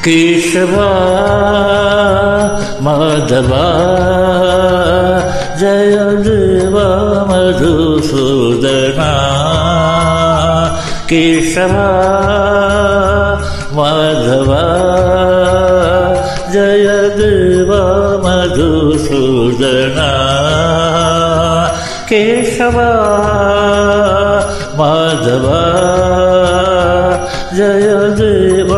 केशवा माधवा जय देव मधुसूदना केशवा माधवा जय देव मधुसूदना केशवा माधवा जय देव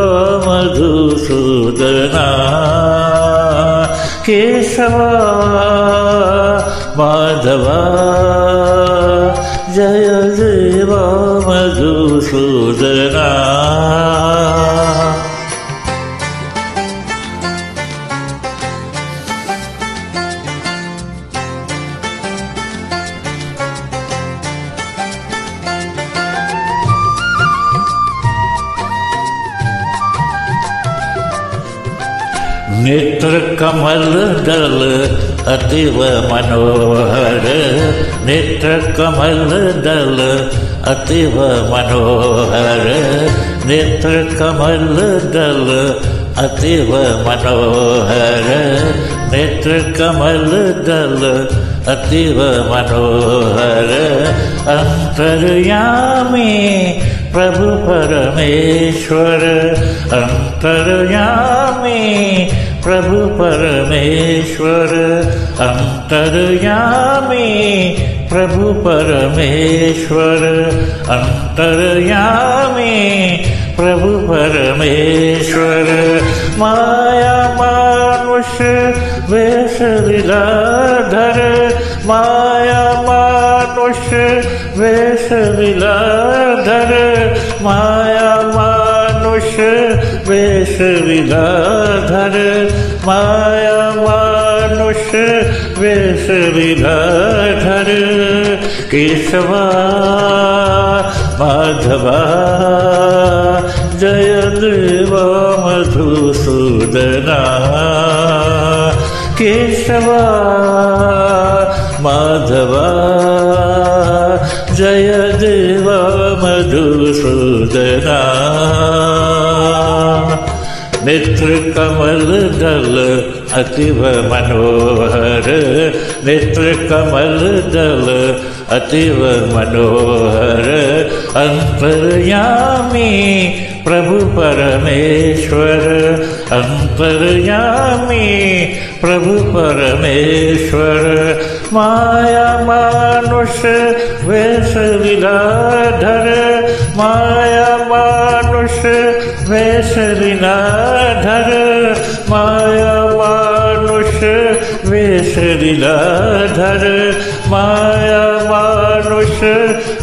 मधुसूदना केशवा माधवा जय देव मधुसूदना नेत्र कमल दल अतीव मनोहर नेत्र कमल दल अतीव मनोहर नेत्र कमल दल अतीव मनोहर नेत्र कमल दल अतीव मनोहर अंतर्यामी प्रभु परमेश्वर अंतर्यामी प्रभु परमेश्वर अंतर्यामी प्रभु परमेश्वर अंतर्यामी प्रभु परमेश्वर माया मानुष वेश लीलाधर माया मानुष वेश लीलाधर माया मानुष वेश लीलाधर माया मानुष वेश लीलाधर केशवा माधवा जय देव मधुसूदना केशवा माधवा जय देव मधुसूदना नेत्र कमल दल अतीव मनोहर नेत्र कमल दल अतीव मनोहर अंतर्यामी प्रभु परमेश्वर अंतर्यामी प्रभु परमेश्वर माया मानुष वेश लीलाधर माया मानुष वेश लीलाधर माया मानुष वेश लीलाधर माया मानुष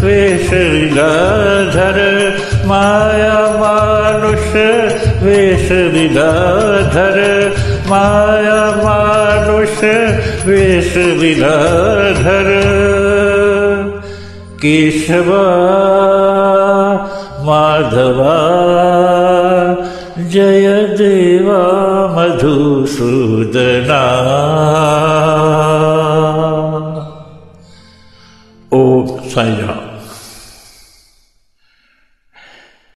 वेश लीलाधर माया मानुष वेश लीलाधर माया मानुष वेश लीलाधर केशवा माधवा जय देव मधुसूदना ओम साईं राम।